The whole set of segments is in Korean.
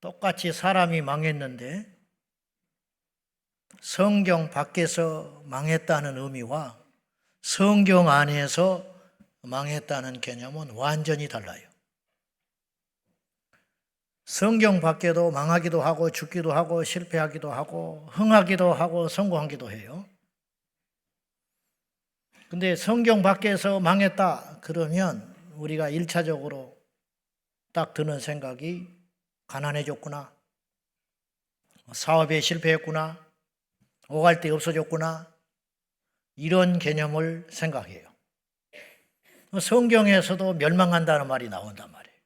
똑같이 사람이 망했는데 성경 밖에서 망했다는 의미와 성경 안에서 망했다는 개념은 완전히 달라요. 성경 밖에도 망하기도 하고 죽기도 하고 실패하기도 하고 흥하기도 하고 성공하기도 해요. 근데 성경 밖에서 망했다 그러면 우리가 1차적으로 딱 드는 생각이 가난해졌구나, 사업에 실패했구나, 오갈 데 없어졌구나, 이런 개념을 생각해요. 성경에서도 멸망한다는 말이 나온단 말이에요.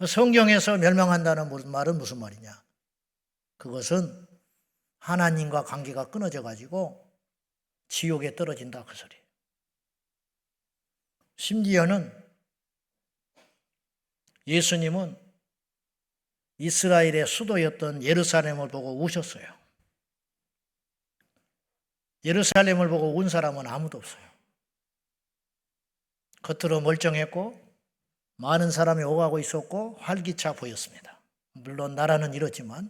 성경에서 멸망한다는 말은 무슨 말이냐? 그것은 하나님과 관계가 끊어져 가지고 지옥에 떨어진다 그 소리예요. 심지어는 예수님은 이스라엘의 수도였던 예루살렘을 보고 우셨어요. 예루살렘을 보고 운 사람은 아무도 없어요. 겉으로 멀쩡했고 많은 사람이 오가고 있었고 활기차 보였습니다. 물론 나라는 이렇지만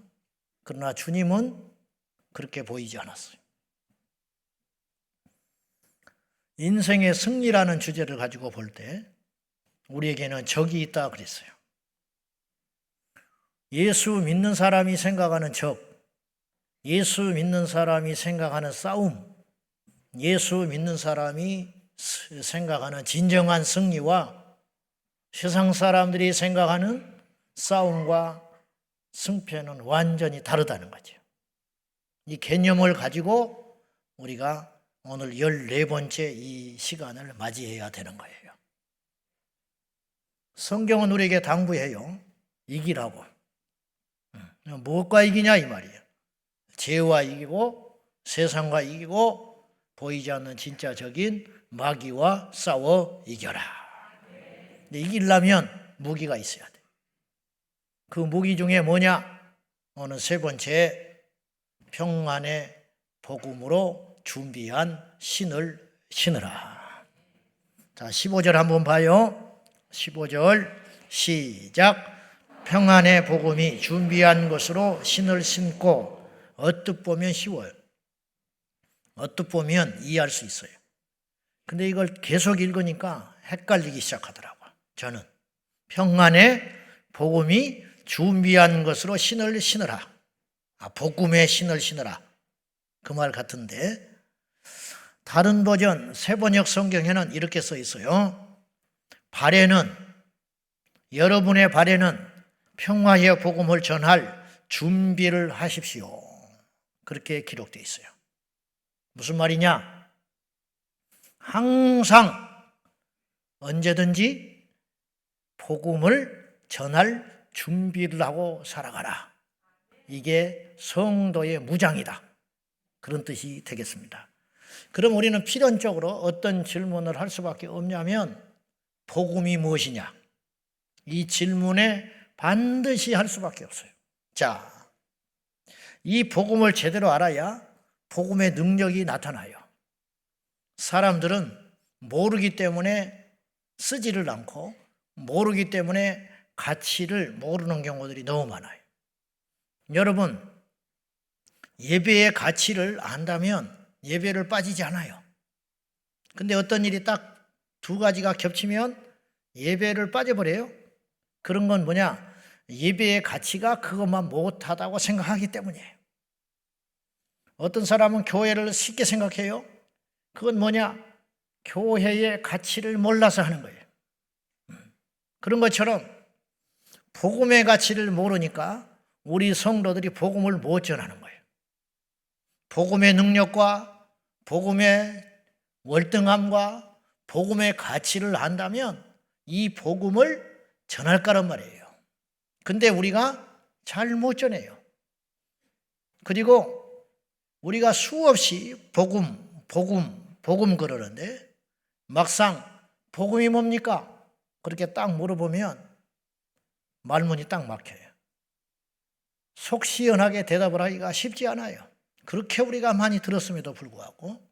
그러나 주님은 그렇게 보이지 않았어요. 인생의 승리라는 주제를 가지고 볼 때 우리에게는 적이 있다 그랬어요. 예수 믿는 사람이 생각하는 적, 예수 믿는 사람이 생각하는 싸움, 예수 믿는 사람이 생각하는 진정한 승리와 세상 사람들이 생각하는 싸움과 승패는 완전히 다르다는 거죠. 이 개념을 가지고 우리가 오늘 14번째 이 시간을 맞이해야 되는 거예요. 성경은 우리에게 당부해요. 이기라고. 무엇과 이기냐 이 말이에요. 죄와 이기고 세상과 이기고 보이지 않는 진짜적인 마귀와 싸워 이겨라. 근데 이기려면 무기가 있어야 돼. 그 무기 중에 뭐냐? 오늘 세 번째, 평안의 복음으로 준비한 신을 신으라. 자, 15절 한번 봐요. 15절 시작. 평안의 복음이 준비한 것으로 신을 신고. 어뜻 보면 쉬워요. 어뜻 보면 이해할 수 있어요. 근데 이걸 계속 읽으니까 헷갈리기 시작하더라고요. 저는 평안의 복음이 준비한 것으로 신을 신으라. 복음의 신을 신으라. 그 말 같은데 다른 버전 새번역 성경에는 이렇게 써 있어요. 발에는, 여러분의 발에는 평화의 복음을 전할 준비를 하십시오. 그렇게 기록되어 있어요. 무슨 말이냐? 항상 언제든지 복음을 전할 준비를 하고 살아가라. 이게 성도의 무장이다. 그런 뜻이 되겠습니다. 그럼 우리는 필연적으로 어떤 질문을 할 수밖에 없냐면 복음이 무엇이냐? 이 질문에 반드시 할 수밖에 없어요. 자, 이 복음을 제대로 알아야 복음의 능력이 나타나요. 사람들은 모르기 때문에 쓰지를 않고 모르기 때문에 가치를 모르는 경우들이 너무 많아요. 여러분, 예배의 가치를 안다면 예배를 빠지지 않아요. 근데 어떤 일이 딱 두 가지가 겹치면 예배를 빠져버려요. 그런 건 뭐냐? 예배의 가치가 그것만 못하다고 생각하기 때문이에요. 어떤 사람은 교회를 쉽게 생각해요. 그건 뭐냐? 교회의 가치를 몰라서 하는 거예요. 그런 것처럼 복음의 가치를 모르니까 우리 성도들이 복음을 못 전하는 거예요. 복음의 능력과 복음의 월등함과 복음의 가치를 안다면 이 복음을 전할 거란 말이에요. 근데 우리가 잘 못 전해요. 그리고 우리가 수없이 복음 그러는데 막상 복음이 뭡니까? 그렇게 딱 물어보면 말문이 딱 막혀요. 속 시원하게 대답을 하기가 쉽지 않아요. 그렇게 우리가 많이 들었음에도 불구하고.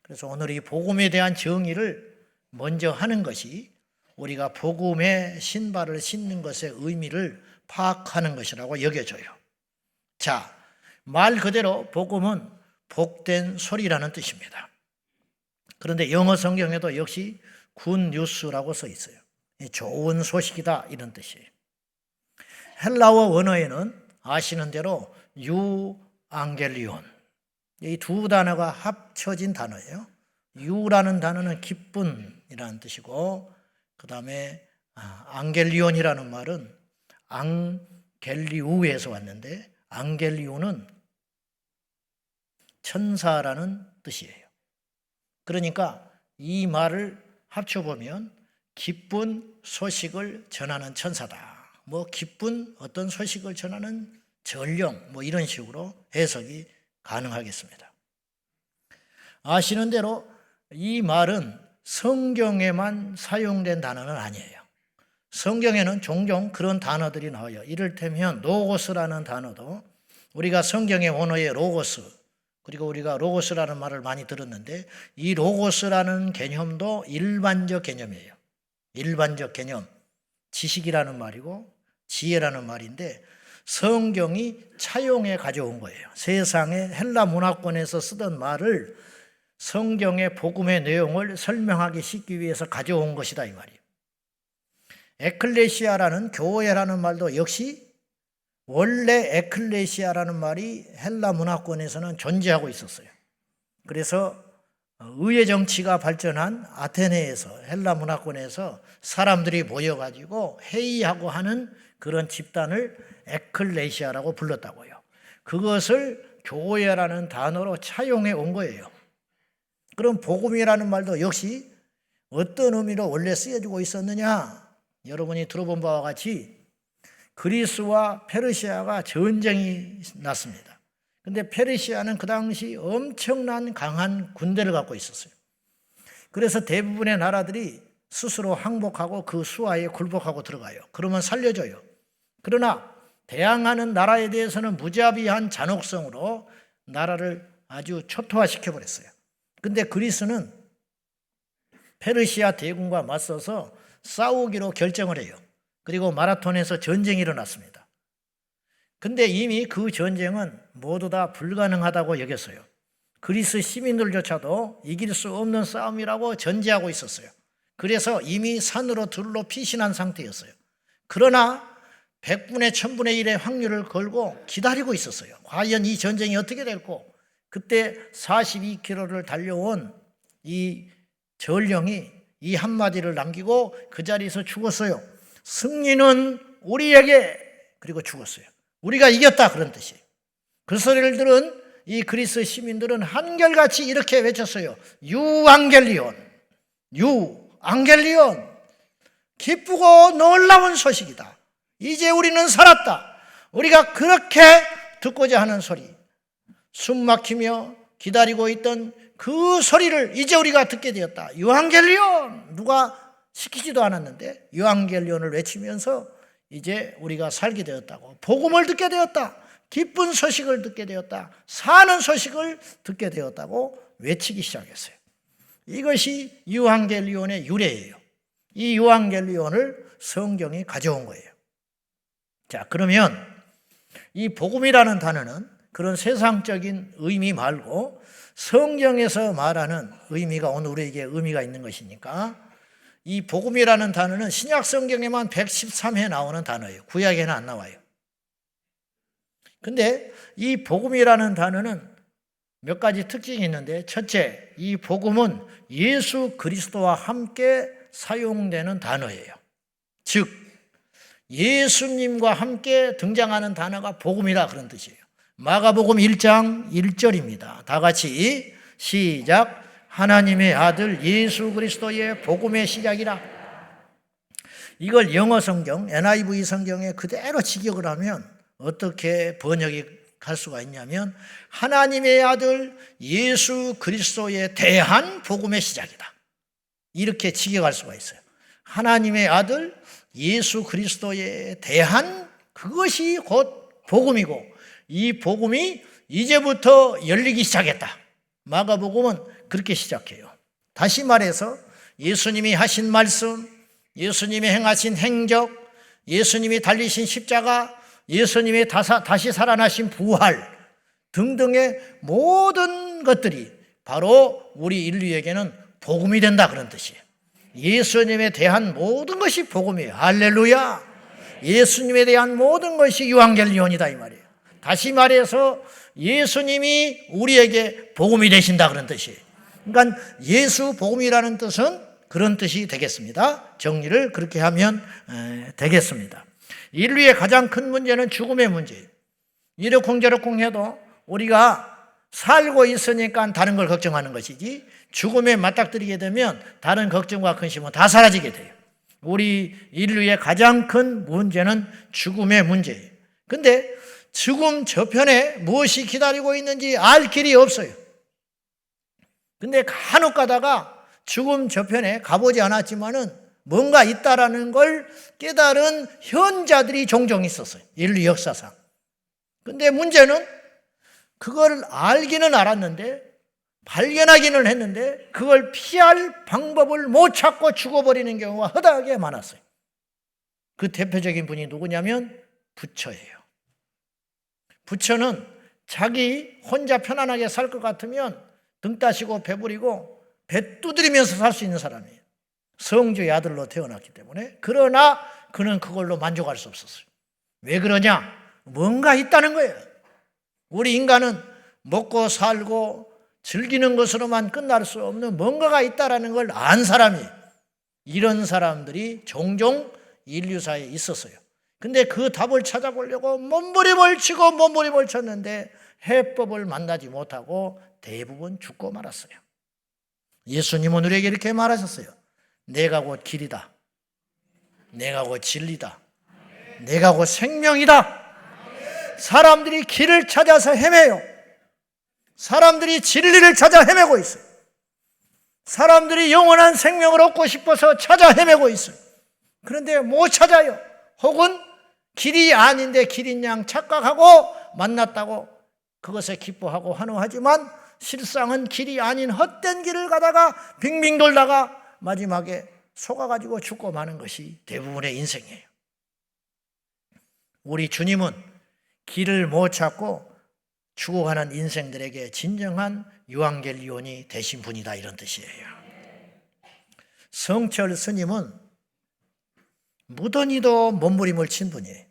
그래서 오늘 이 복음에 대한 정의를 먼저 하는 것이 우리가 복음의 신발을 신는 것의 의미를 파악하는 것이라고 여겨져요. 자, 말 그대로 복음은 복된 소리라는 뜻입니다. 그런데 영어 성경에도 역시 굿 뉴스라고 써 있어요. 좋은 소식이다 이런 뜻이에요. 헬라어 원어에는 아시는 대로 유앙겔리온, 이 두 단어가 합쳐진 단어예요. 유라는 단어는 기쁨이라는 뜻이고, 그 다음에 앙겔리온이라는 말은 앙겔리우에서 왔는데, 앙겔리우는 천사라는 뜻이에요. 그러니까 이 말을 합쳐보면 기쁜 소식을 전하는 천사다, 뭐 기쁜 어떤 소식을 전하는 전령, 뭐 이런 식으로 해석이 가능하겠습니다. 아시는 대로 이 말은 성경에만 사용된 단어는 아니에요. 성경에는 종종 그런 단어들이 나와요. 이를테면 로고스라는 단어도 우리가 성경의 원어의 로고스, 그리고 우리가 로고스라는 말을 많이 들었는데, 이 로고스라는 개념도 일반적 개념이에요. 일반적 개념, 지식이라는 말이고 지혜라는 말인데, 성경이 차용해 가져온 거예요. 세상에 헬라 문화권에서 쓰던 말을 성경의 복음의 내용을 설명하기 쉽기 위해서 가져온 것이다 이 말이에요. 에클레시아라는 교회라는 말도 역시 원래 에클레시아라는 말이 헬라 문화권에서는 존재하고 있었어요. 그래서 의회 정치가 발전한 아테네에서, 헬라 문화권에서 사람들이 모여가지고 회의하고 하는 그런 집단을 에클레시아라고 불렀다고요. 그것을 교회라는 단어로 차용해 온 거예요. 그럼 복음이라는 말도 역시 어떤 의미로 원래 쓰여지고 있었느냐? 여러분이 들어본 바와 같이 그리스와 페르시아가 전쟁이 났습니다. 근데 페르시아는 그 당시 엄청난 강한 군대를 갖고 있었어요. 그래서 대부분의 나라들이 스스로 항복하고 그 수하에 굴복하고 들어가요. 그러면 살려줘요. 그러나 대항하는 나라에 대해서는 무자비한 잔혹성으로 나라를 아주 초토화시켜버렸어요. 근데 그리스는 페르시아 대군과 맞서서 싸우기로 결정을 해요. 그리고 마라톤에서 전쟁이 일어났습니다. 근데 이미 그 전쟁은 모두 다 불가능하다고 여겼어요. 그리스 시민들조차도 이길 수 없는 싸움이라고 전제하고 있었어요. 그래서 이미 산으로 들로 피신한 상태였어요. 그러나 100분의 1000분의 1의 확률을 걸고 기다리고 있었어요. 과연 이 전쟁이 어떻게 될고, 그때 42km를 달려온 이 전령이 이 한마디를 남기고 그 자리에서 죽었어요. 승리는 우리에게, 그리고 죽었어요. 우리가 이겼다, 그런 뜻이에요. 그 소리를 들은 이 그리스 시민들은 한결같이 이렇게 외쳤어요. 유앙겔리온, 유앙겔리온, 기쁘고 놀라운 소식이다. 이제 우리는 살았다. 우리가 그렇게 듣고자 하는 소리, 숨 막히며 기다리고 있던 그 소리를 이제 우리가 듣게 되었다. 유앙겔리온, 누가 시키지도 않았는데 유앙겔리온을 외치면서 이제 우리가 살게 되었다고, 복음을 듣게 되었다, 기쁜 소식을 듣게 되었다, 사는 소식을 듣게 되었다고 외치기 시작했어요. 이것이 유앙겔리온의 유래예요. 이 유앙겔리온을 성경이 가져온 거예요. 자, 그러면 이 복음이라는 단어는 그런 세상적인 의미 말고 성경에서 말하는 의미가 오늘 우리에게 의미가 있는 것이니까, 이 복음이라는 단어는 신약 성경에만 113회 나오는 단어예요. 구약에는 안 나와요. 근데 이 복음이라는 단어는 몇 가지 특징이 있는데, 첫째, 이 복음은 예수 그리스도와 함께 사용되는 단어예요. 즉 예수님과 함께 등장하는 단어가 복음이라, 그런 뜻이에요. 마가복음 1장 1절입니다. 다 같이 시작. 하나님의 아들 예수 그리스도의 복음의 시작이라. 이걸 영어 성경 NIV 성경에 그대로 직역을 하면 어떻게 번역이 갈 수가 있냐면, 하나님의 아들 예수 그리스도에 대한 복음의 시작이다, 이렇게 직역할 수가 있어요. 하나님의 아들 예수 그리스도에 대한 그것이 곧 복음이고, 이 복음이 이제부터 열리기 시작했다. 마가복음은 그렇게 시작해요. 다시 말해서 예수님이 하신 말씀, 예수님이 행하신 행적, 예수님이 달리신 십자가, 예수님의 다시 살아나신 부활 등등의 모든 것들이 바로 우리 인류에게는 복음이 된다, 그런 뜻이에요. 예수님에 대한 모든 것이 복음이에요. 할렐루야. 예수님에 대한 모든 것이 유앙겔리온이다, 이 말이에요. 다시 말해서 예수님이 우리에게 복음이 되신다, 그런 뜻이에요. 그러니까 예수 복음이라는 뜻은 그런 뜻이 되겠습니다. 정리를 그렇게 하면 되겠습니다. 인류의 가장 큰 문제는 죽음의 문제예요. 이러쿵저러쿵 해도 우리가 살고 있으니까 다른 걸 걱정하는 것이지, 죽음에 맞닥뜨리게 되면 다른 걱정과 근심은 다 사라지게 돼요. 우리 인류의 가장 큰 문제는 죽음의 문제예요. 근데 죽음 저편에 무엇이 기다리고 있는지 알 길이 없어요. 근데 간혹 가다가 죽음 저편에 가보지 않았지만은 뭔가 있다라는 걸 깨달은 현자들이 종종 있었어요. 인류 역사상. 근데 문제는 그걸 알기는 알았는데, 발견하기는 했는데 그걸 피할 방법을 못 찾고 죽어버리는 경우가 허다하게 많았어요. 그 대표적인 분이 누구냐면 부처예요. 부처는 자기 혼자 편안하게 살 것 같으면 등 따시고 배부리고 배 두드리면서 살 수 있는 사람이에요. 성주의 아들로 태어났기 때문에. 그러나 그는 그걸로 만족할 수 없었어요. 왜 그러냐? 뭔가 있다는 거예요. 우리 인간은 먹고 살고 즐기는 것으로만 끝날 수 없는 뭔가가 있다는 걸 안 사람이에요. 이런 사람들이 종종 인류사에 있었어요. 근데 그 답을 찾아보려고 몸부림을 치고 몸부림을 쳤는데 해법을 만나지 못하고 대부분 죽고 말았어요. 예수님은 우리에게 이렇게 말하셨어요. 내가 곧 길이다. 내가 곧 진리다. 내가 곧 생명이다. 사람들이 길을 찾아서 헤매요. 사람들이 진리를 찾아 헤매고 있어요. 사람들이 영원한 생명을 얻고 싶어서 찾아 헤매고 있어요. 그런데 못 찾아요. 혹은 길이 아닌데 길인 양 착각하고 만났다고 그것에 기뻐하고 환호하지만 실상은 길이 아닌 헛된 길을 가다가 빙빙 돌다가 마지막에 속아가지고 죽고 마는 것이 대부분의 인생이에요. 우리 주님은 길을 못 찾고 죽어가는 인생들에게 진정한 유앙겔리온이 되신 분이다, 이런 뜻이에요. 성철 스님은 무던히도 몸부림을 친 분이에요.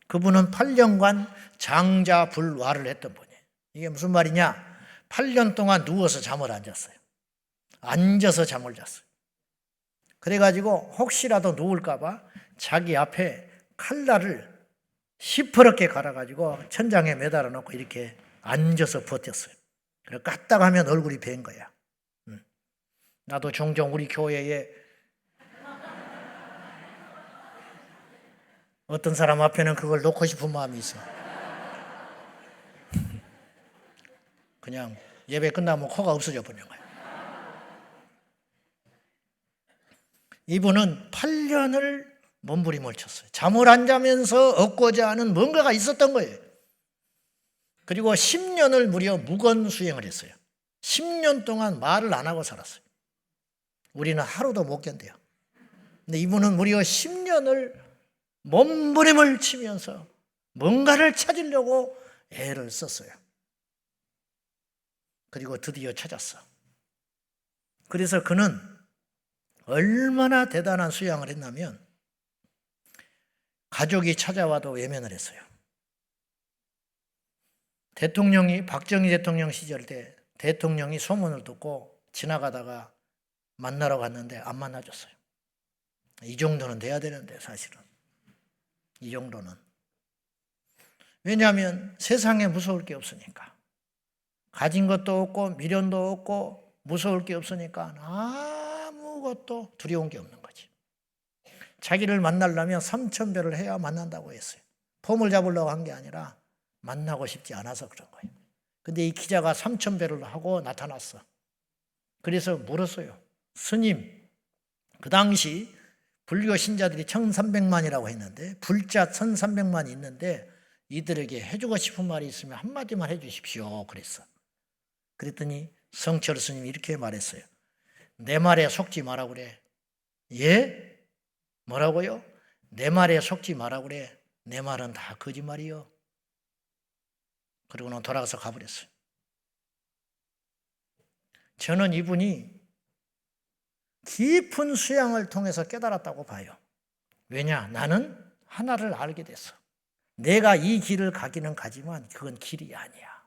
그분은 8년간 장자불화를 했던 분이에요. 이게 무슨 말이냐? 8년 동안 누워서 잠을 안 잤어요. 앉아서 잠을 잤어요. 그래가지고 혹시라도 누울까 봐 자기 앞에 칼날을 시퍼렇게 갈아가지고 천장에 매달아 놓고 이렇게 앉아서 버텼어요. 그래 까딱 하면 얼굴이 벤 거야. 나도 종종 우리 교회에 어떤 사람 앞에는 그걸 놓고 싶은 마음이 있어. 그냥 예배 끝나면 코가 없어져 버리는 거야. 이분은 8년을 몸부림을 쳤어요. 잠을 안 자면서 얻고자 하는 뭔가가 있었던 거예요. 그리고 10년을 무려 무건수행을 했어요. 10년 동안 말을 안 하고 살았어요. 우리는 하루도 못 견뎌요. 근데 이분은 무려 10년을 몸부림을 치면서 뭔가를 찾으려고 애를 썼어요. 그리고 드디어 찾았어. 그래서 그는 얼마나 대단한 수양을 했냐면 가족이 찾아와도 외면을 했어요. 대통령이 박정희 대통령 시절 때 대통령이 소문을 듣고 지나가다가 만나러 갔는데 안 만나줬어요. 이 정도는 돼야 되는데 사실은. 이 정도는. 왜냐하면 세상에 무서울 게 없으니까. 가진 것도 없고 미련도 없고 무서울 게 없으니까 아무것도 두려운 게 없는 거지. 자기를 만나려면 3,000배를 해야 만난다고 했어요. 폼을 잡으려고 한 게 아니라 만나고 싶지 않아서 그런 거예요. 근데 이 기자가 3,000배를 하고 나타났어. 그래서 물었어요. 스님, 그 당시 불교 신자들이 1,300만이라고 했는데 불자 1,300만이 있는데 이들에게 해주고 싶은 말이 있으면 한마디만 해주십시오. 그랬어. 그랬더니 성철 스님이 이렇게 말했어요. 내 말에 속지 마라 그래. 예? 뭐라고요? 내 말에 속지 마라 그래. 내 말은 다 거짓말이요. 그리고는 돌아가서 가버렸어요. 저는 이분이 깊은 수양을 통해서 깨달았다고 봐요. 왜냐? 나는 하나를 알게 됐어. 내가 이 길을 가기는 가지만 그건 길이 아니야.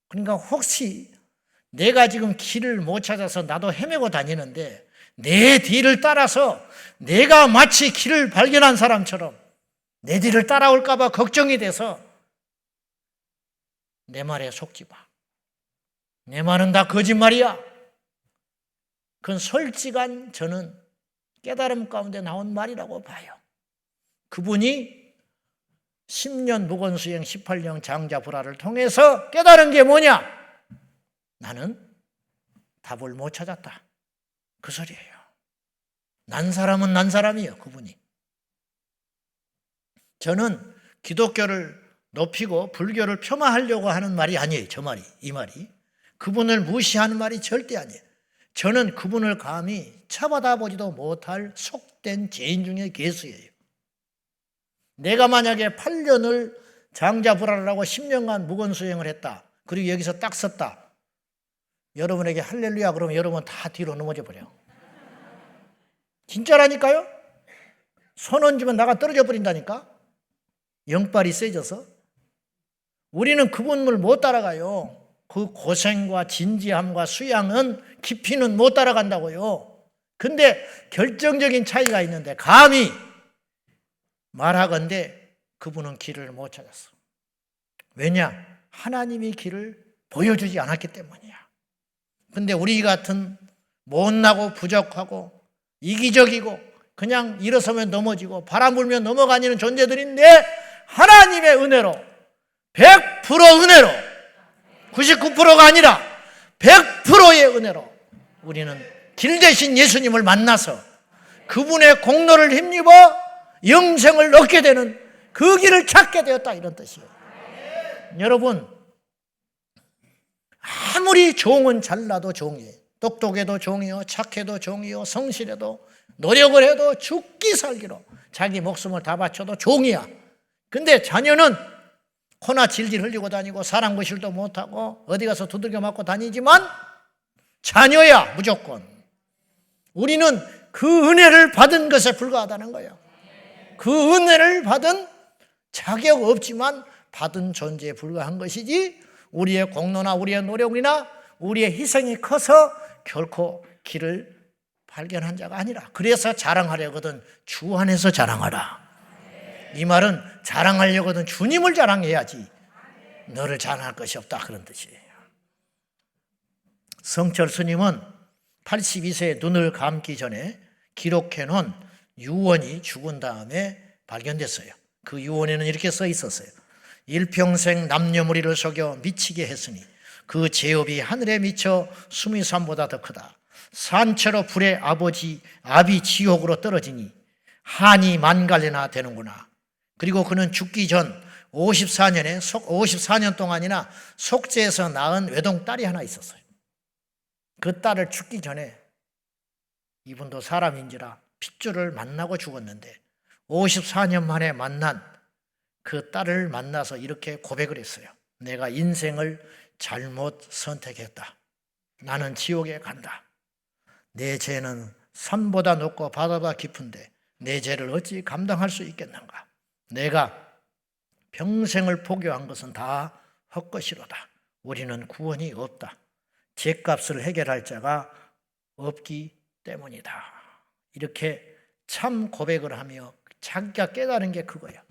그러니까 혹시 내가 지금 길을 못 찾아서 나도 헤매고 다니는데 내 뒤를 따라서 내가 마치 길을 발견한 사람처럼 내 뒤를 따라올까 봐 걱정이 돼서 내 말에 속지 마. 내 말은 다 거짓말이야. 그건 솔직한 저는 깨달음 가운데 나온 말이라고 봐요. 그분이 10년 무건수행 18년 장자불화를 통해서 깨달은 게 뭐냐? 나는 답을 못 찾았다. 그 소리예요. 난 사람은 난 사람이에요. 그분이. 저는 기독교를 높이고 불교를 폄하하려고 하는 말이 아니에요. 저 말이, 이 말이. 그분을 무시하는 말이 절대 아니에요. 저는 그분을 감히 쳐다보지도 못할 속된 죄인 중에 괴수예요. 내가 만약에 8년을 장자불화를 하고 10년간 무건수행을 했다. 그리고 여기서 딱 섰다. 여러분에게 할렐루야 그러면 여러분 다 뒤로 넘어져 버려. 진짜라니까요? 손 얹으면 나가 떨어져 버린다니까? 영빨이 세져서. 우리는 그분을 못 따라가요. 그 고생과 진지함과 수양은 깊이는 못 따라간다고요. 근데 결정적인 차이가 있는데 감히 말하건대 그분은 길을 못 찾았어. 왜냐? 하나님이 길을 보여주지 않았기 때문이야. 근데 우리 같은 못나고 부족하고 이기적이고 그냥 일어서면 넘어지고 바람 불면 넘어가는 존재들인데 하나님의 은혜로 100% 은혜로 99%가 아니라 100%의 은혜로 우리는 길 대신 예수님을 만나서 그분의 공로를 힘입어 영생을 얻게 되는 그 길을 찾게 되었다 이런 뜻이에요. 여러분 아무리 종은 잘나도 종이에요. 똑똑해도 종이요, 착해도 종이요, 성실해도 노력을 해도 죽기 살기로 자기 목숨을 다 바쳐도 종이야. 근데 자녀는 코나 질질 흘리고 다니고 사람 구실도 못하고 어디 가서 두들겨 맞고 다니지만 자녀야 무조건. 우리는 그 은혜를 받은 것에 불과하다는 거예요. 그 은혜를 받은 자격 없지만 받은 존재에 불과한 것이지 우리의 공로나 우리의 노력이나 우리의 희생이 커서 결코 길을 발견한 자가 아니라. 그래서 자랑하려거든 주 안에서 자랑하라. 이 말은 자랑하려거든 주님을 자랑해야지 너를 자랑할 것이 없다 그런 뜻이에요. 성철 스님은 82세에 눈을 감기 전에 기록해 놓은 유언이 죽은 다음에 발견됐어요. 그 유언에는 이렇게 써 있었어요. 일평생 남녀무리를 속여 미치게 했으니 그 제업이 하늘에 미쳐 수미산보다 더 크다. 산채로 불의 압이 지옥으로 떨어지니 한이 만갈래나 되는구나. 그리고 그는 죽기 전 54년 동안이나 속죄에서 낳은 외동딸이 하나 있었어요. 그 딸을 죽기 전에 이분도 사람인지라 핏줄을 만나고 죽었는데 54년 만에 만난 그 딸을 만나서 이렇게 고백을 했어요. 내가 인생을 잘못 선택했다. 나는 지옥에 간다. 내 죄는 산보다 높고 바다보다 깊은데 내 죄를 어찌 감당할 수 있겠는가. 내가 평생을 포교한 것은 다 헛것이로다. 우리는 구원이 없다. 죄값을 해결할 자가 없기 때문이다. 이렇게 참 고백을 하며 자기가 깨달은 게 그거야.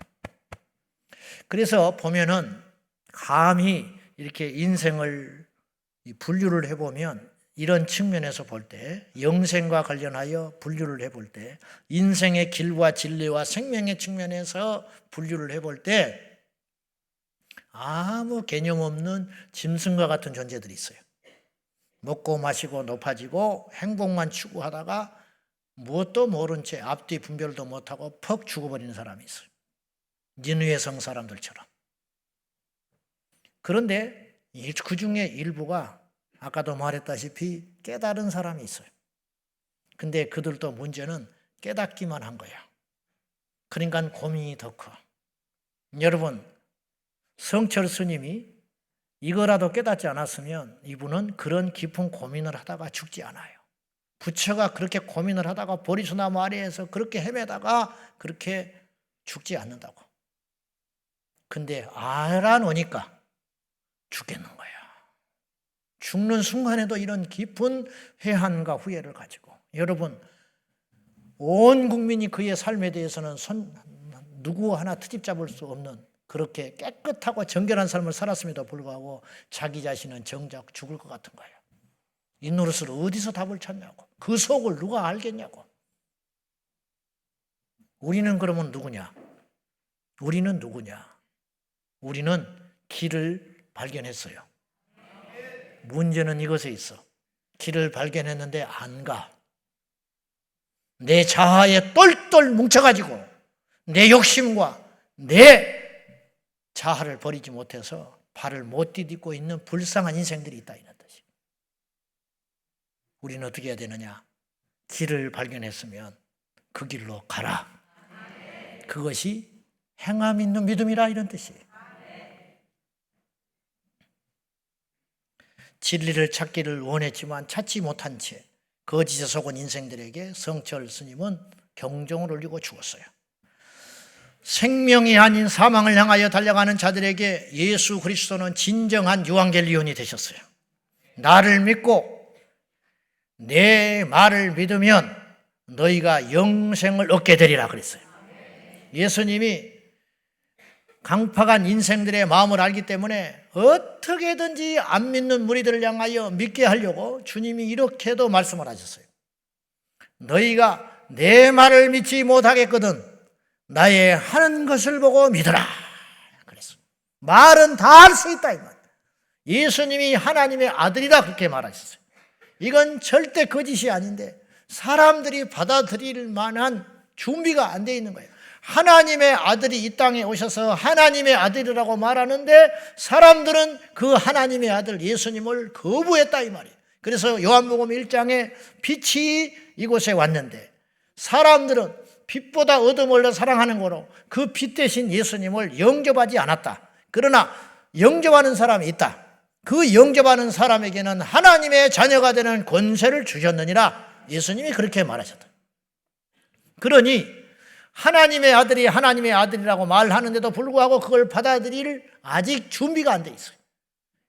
그래서 보면은 감히 이렇게 인생을 분류를 해보면 이런 측면에서 볼 때 영생과 관련하여 분류를 해볼 때 인생의 길과 진리와 생명의 측면에서 분류를 해볼 때 아무 개념 없는 짐승과 같은 존재들이 있어요. 먹고 마시고 높아지고 행복만 추구하다가 무엇도 모른 채 앞뒤 분별도 못하고 퍽 죽어버리는 사람이 있어요. 니느웨 성 사람들처럼. 그런데 그 중에 일부가 아까도 말했다시피 깨달은 사람이 있어요. 근데 그들도 문제는 깨닫기만 한 거야. 그러니까 고민이 더 커. 여러분, 성철 스님이 이거라도 깨닫지 않았으면 이분은 그런 깊은 고민을 하다가 죽지 않아요. 부처가 그렇게 고민을 하다가 보리수나무 아래에서 그렇게 헤매다가 그렇게 죽지 않는다고. 근데 알아놓으니까 죽겠는 거야. 죽는 순간에도 이런 깊은 회한과 후회를 가지고. 여러분, 온 국민이 그의 삶에 대해서는 누구 하나 트집 잡을 수 없는 그렇게 깨끗하고 정결한 삶을 살았음에도 불구하고 자기 자신은 정작 죽을 것 같은 거예요. 이 노릇을 어디서 답을 찾냐고. 그 속을 누가 알겠냐고. 우리는 그러면 누구냐? 우리는 길을 발견했어요. 문제는 이것에 있어. 길을 발견했는데 안 가. 내 자아에 똘똘 뭉쳐가지고 내 욕심과 내 자아를 버리지 못해서 발을 못 디딛고 있는 불쌍한 인생들이 있다 이런 뜻이. 우리는 어떻게 해야 되느냐? 길을 발견했으면 그 길로 가라. 그것이 행함 있는 믿음이라 이런 뜻이에요. 진리를 찾기를 원했지만 찾지 못한 채 거짓에 속은 인생들에게 성철 스님은 경종을 울리고 죽었어요. 생명이 아닌 사망을 향하여 달려가는 자들에게 예수 그리스도는 진정한 유앙겔리온이 되셨어요. 나를 믿고 내 말을 믿으면 너희가 영생을 얻게 되리라 그랬어요. 예수님이 강팍한 인생들의 마음을 알기 때문에 어떻게든지 안 믿는 무리들을 향하여 믿게 하려고 주님이 이렇게도 말씀을 하셨어요. 너희가 내 말을 믿지 못하겠거든 나의 하는 것을 보고 믿어라. 그랬어. 말은 다 할 수 있다 이 말. 예수님이 하나님의 아들이라 그렇게 말하셨어요. 이건 절대 거짓이 아닌데 사람들이 받아들일 만한 준비가 안 돼 있는 거예요. 하나님의 아들이 이 땅에 오셔서 하나님의 아들이라고 말하는데 사람들은 그 하나님의 아들 예수님을 거부했다 이 말이에요. 그래서 요한복음 1장에 빛이 이곳에 왔는데 사람들은 빛보다 어둠을 더 사랑하는 거로 그 빛 대신 예수님을 영접하지 않았다. 그러나 영접하는 사람이 있다. 그 영접하는 사람에게는 하나님의 자녀가 되는 권세를 주셨느니라. 예수님이 그렇게 말하셨다. 그러니 하나님의 아들이 하나님의 아들이라고 말하는데도 불구하고 그걸 받아들일 아직 준비가 안 돼 있어요.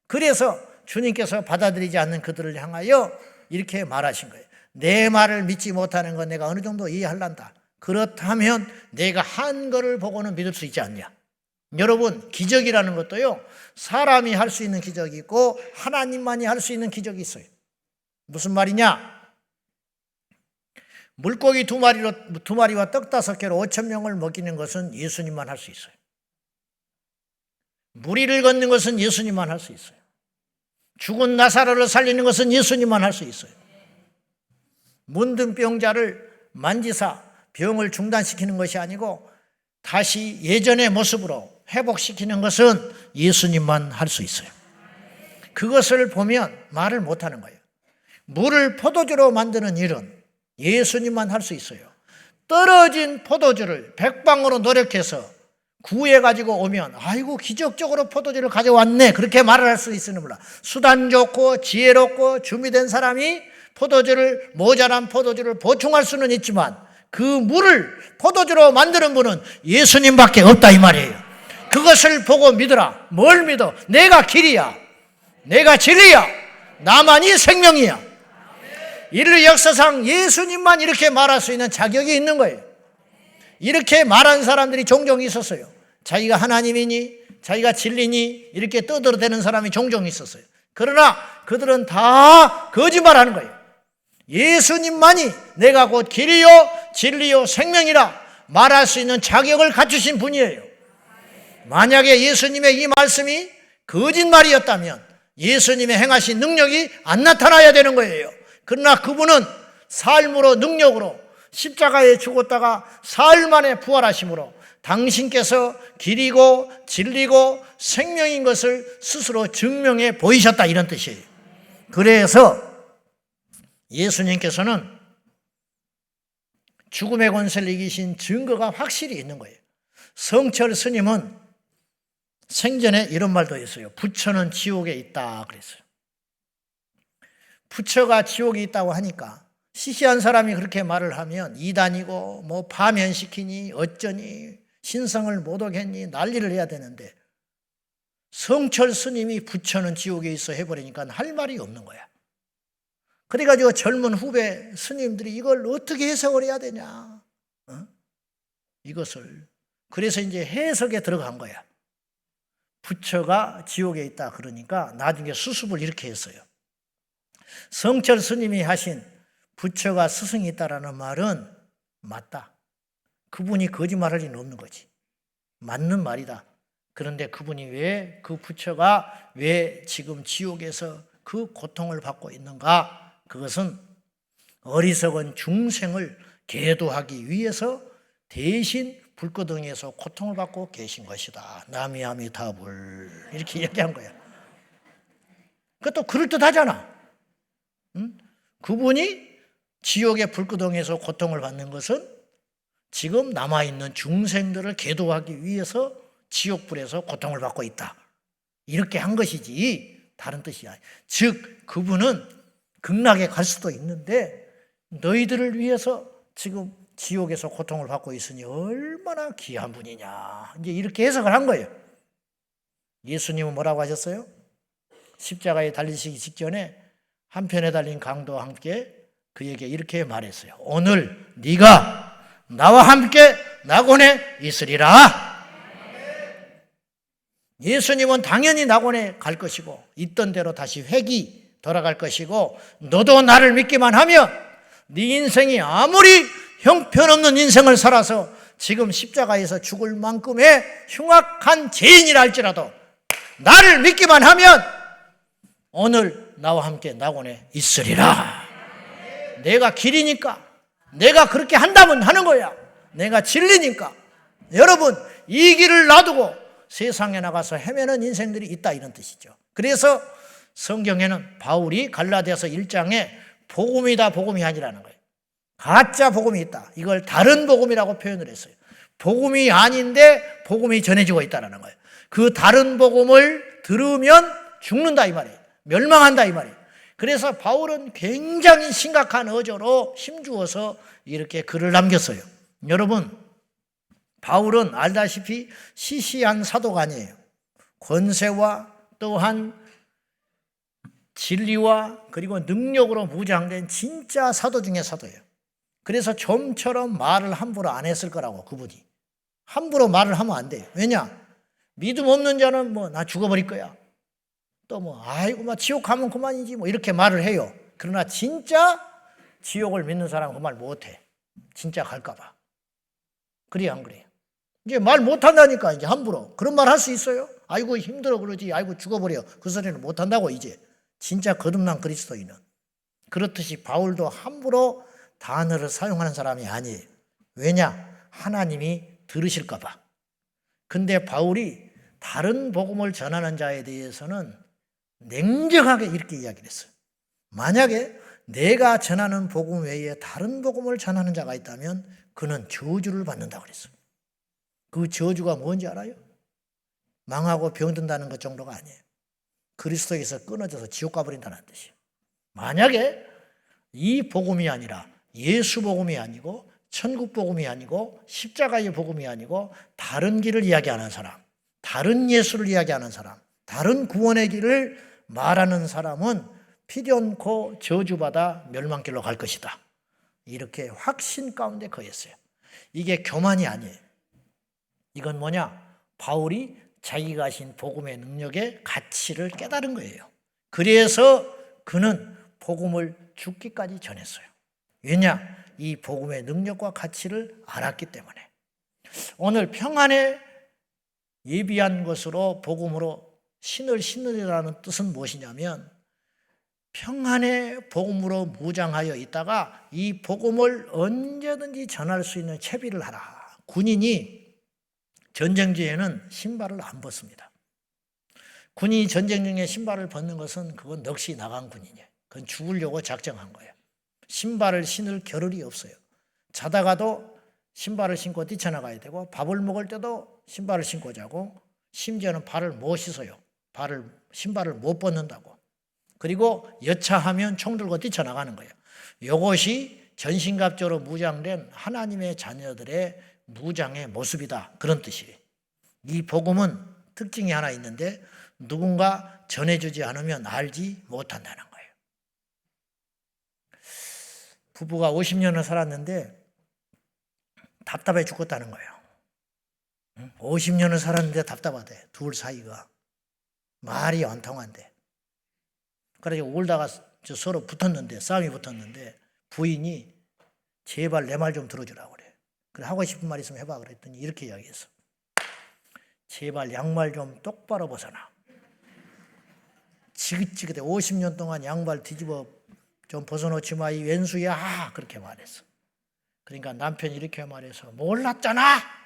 그래서 주님께서 받아들이지 않는 그들을 향하여 이렇게 말하신 거예요. 내 말을 믿지 못하는 건 내가 어느 정도 이해할란다. 그렇다면 내가 한 거를 보고는 믿을 수 있지 않냐. 여러분, 기적이라는 것도요, 사람이 할 수 있는 기적이 있고 하나님만이 할 수 있는 기적이 있어요. 무슨 말이냐? 물고기 2마리와 떡 5개로 5,000명을 먹이는 것은 예수님만 할 수 있어요. 무리를 걷는 것은 예수님만 할 수 있어요. 죽은 나사로를 살리는 것은 예수님만 할 수 있어요. 문둥병자를 만지사 병을 중단시키는 것이 아니고 다시 예전의 모습으로 회복시키는 것은 예수님만 할 수 있어요. 그것을 보면 말을 못하는 거예요. 물을 포도주로 만드는 일은 예수님만 할 수 있어요. 떨어진 포도주를 백방으로 노력해서 구해가지고 오면 아이고 기적적으로 포도주를 가져왔네 그렇게 말을 할 수 있으는 몰라. 수단 좋고 지혜롭고 준비된 사람이 포도주를 모자란 포도주를 보충할 수는 있지만 그 물을 포도주로 만드는 분은 예수님밖에 없다 이 말이에요. 그것을 보고 믿어라. 뭘 믿어? 내가 길이야. 내가 진리야. 나만이 생명이야. 인류 역사상 예수님만 이렇게 말할 수 있는 자격이 있는 거예요. 이렇게 말한 사람들이 종종 있었어요. 자기가 하나님이니 자기가 진리니 이렇게 떠들어대는 사람이 종종 있었어요. 그러나 그들은 다 거짓말하는 거예요. 예수님만이 내가 곧 길이요 진리요 생명이라 말할 수 있는 자격을 갖추신 분이에요. 만약에 예수님의 이 말씀이 거짓말이었다면 예수님의 행하신 능력이 안 나타나야 되는 거예요. 그러나 그분은 삶으로 능력으로 십자가에 죽었다가 사흘 만에 부활하심으로 당신께서 길이고 진리고 생명인 것을 스스로 증명해 보이셨다 이런 뜻이에요. 그래서 예수님께서는 죽음의 권세를 이기신 증거가 확실히 있는 거예요. 성철 스님은 생전에 이런 말도 했어요. 부처는 지옥에 있다 그랬어요. 부처가 지옥에 있다고 하니까 시시한 사람이 그렇게 말을 하면 이단이고 뭐 파면시키니 어쩌니 신성을 못 오겠니 난리를 해야 되는데, 성철 스님이 부처는 지옥에 있어 해버리니까 할 말이 없는 거야. 그래가지고 젊은 후배 스님들이 이걸 어떻게 해석을 해야 되냐, 이것을. 그래서 이제 해석에 들어간 거야. 부처가 지옥에 있다 그러니까 나중에 수습을 이렇게 했어요. 성철 스님이 하신 부처가 스승이 있다라는 말은 맞다. 그분이 거짓말할 리는 없는 거지. 맞는 말이다. 그런데 그분이 왜, 그 부처가 왜 지금 지옥에서 그 고통을 받고 있는가? 그것은 어리석은 중생을 계도하기 위해서 대신 불구덩이에서 고통을 받고 계신 것이다. 나미아미타불 이렇게 얘기한 거야. 그것도 그럴듯하잖아. 응? 그분이 지옥의 불구덩이에서 고통을 받는 것은 지금 남아있는 중생들을 계도하기 위해서 지옥불에서 고통을 받고 있다. 이렇게 한 것이지 다른 뜻이 아니야. 즉 그분은 극락에 갈 수도 있는데 너희들을 위해서 지금 지옥에서 고통을 받고 있으니 얼마나 귀한 분이냐. 이제 이렇게 해석을 한 거예요. 예수님은 뭐라고 하셨어요? 십자가에 달리시기 직전에 한편에 달린 강도와 함께 그에게 이렇게 말했어요. 오늘 네가 나와 함께 낙원에 있으리라. 예수님은 당연히 낙원에 갈 것이고 있던 대로 다시 회귀 돌아갈 것이고, 너도 나를 믿기만 하면 네 인생이 아무리 형편없는 인생을 살아서 지금 십자가에서 죽을 만큼의 흉악한 죄인이라 할지라도 나를 믿기만 하면 오늘 나와 함께 낙원에 있으리라. 내가 길이니까, 내가 그렇게 한다면 하는 거야. 내가 진리니까. 여러분, 이 길을 놔두고 세상에 나가서 헤매는 인생들이 있다, 이런 뜻이죠. 그래서 성경에는 바울이 갈라디아서 1장에 복음이다 복음이 아니라는 거예요. 가짜 복음이 있다. 이걸 다른 복음이라고 표현을 했어요. 복음이 아닌데 복음이 전해지고 있다는 거예요. 그 다른 복음을 들으면 죽는다 이 말이에요. 멸망한다 이 말이에요. 그래서 바울은 굉장히 심각한 어조로 힘주어서 이렇게 글을 남겼어요. 여러분, 바울은 알다시피 시시한 사도가 아니에요. 권세와 또한 진리와 그리고 능력으로 무장된 진짜 사도 중에 사도예요. 그래서 좀처럼 말을 함부로 안 했을 거라고. 그분이 함부로 말을 하면 안 돼요. 왜냐? 믿음 없는 자는 뭐 나 죽어버릴 거야, 또 뭐 아이고 막 지옥 가면 그만이지 뭐 이렇게 말을 해요. 그러나 진짜 지옥을 믿는 사람은 그 말 못해. 진짜 갈까 봐. 그래야 안 그래요? 이제 말 못한다니까. 이제 함부로 그런 말 할 수 있어요? 아이고 힘들어 그러지, 아이고 죽어버려, 그 소리는 못한다고. 이제 진짜 거듭난 그리스도인은. 그렇듯이 바울도 함부로 단어를 사용하는 사람이 아니에요. 왜냐? 하나님이 들으실까 봐. 근데 바울이 다른 복음을 전하는 자에 대해서는 냉정하게 이렇게 이야기를 했어요. 만약에 내가 전하는 복음 외에 다른 복음을 전하는 자가 있다면 그는 저주를 받는다고 그랬어요. 그 저주가 뭔지 알아요? 망하고 병든다는 것 정도가 아니에요. 그리스도에서 끊어져서 지옥 가버린다는 뜻이에요. 만약에 이 복음이 아니라 예수 복음이 아니고 천국 복음이 아니고 십자가의 복음이 아니고 다른 길을 이야기하는 사람, 다른 예수를 이야기하는 사람, 다른 구원의 길을 말하는 사람은 필연코 저주받아 멸망길로 갈 것이다. 이렇게 확신 가운데 거했어요. 이게 교만이 아니에요. 이건 뭐냐? 바울이 자기가 하신 복음의 능력의 가치를 깨달은 거예요. 그래서 그는 복음을 죽기까지 전했어요. 왜냐? 이 복음의 능력과 가치를 알았기 때문에. 오늘 평안에 예비한 것으로 복음으로 신을 신으리라는 뜻은 무엇이냐면, 평안의 복음으로 무장하여 있다가 이 복음을 언제든지 전할 수 있는 채비를 하라. 군인이 전쟁 중에는 신발을 안 벗습니다. 군인이 전쟁 중에 신발을 벗는 것은 그건 넋이 나간 군인이에요. 그건 죽으려고 작정한 거예요. 신발을 신을 겨를이 없어요. 자다가도 신발을 신고 뛰쳐나가야 되고 밥을 먹을 때도 신발을 신고 자고 심지어는 발을 못 씻어요. 신발을 못 벗는다고. 그리고 여차하면 총 들고 뛰쳐나가는 거예요. 이것이 전신갑주로 무장된 하나님의 자녀들의 무장의 모습이다. 그런 뜻이에요. 이 복음은 특징이 하나 있는데 누군가 전해주지 않으면 알지 못한다는 거예요. 부부가 50년을 살았는데 답답해 죽겠다는 거예요. 50년을 살았는데 답답하대. 둘 사이가. 말이 안 통한대. 그래서 울다가 서로 붙었는데, 싸움이 붙었는데 부인이 제발 내 말 좀 들어주라고 그래. 그래, 하고 싶은 말 있으면 해봐. 그랬더니 이렇게 이야기했어. 제발 양말 좀 똑바로 벗어놔. 지긋지긋해. 50년 동안 양말 뒤집어 좀 벗어놓지 마, 이 왼수야. 그렇게 말했어. 그러니까 남편이 이렇게 말해서 몰랐잖아.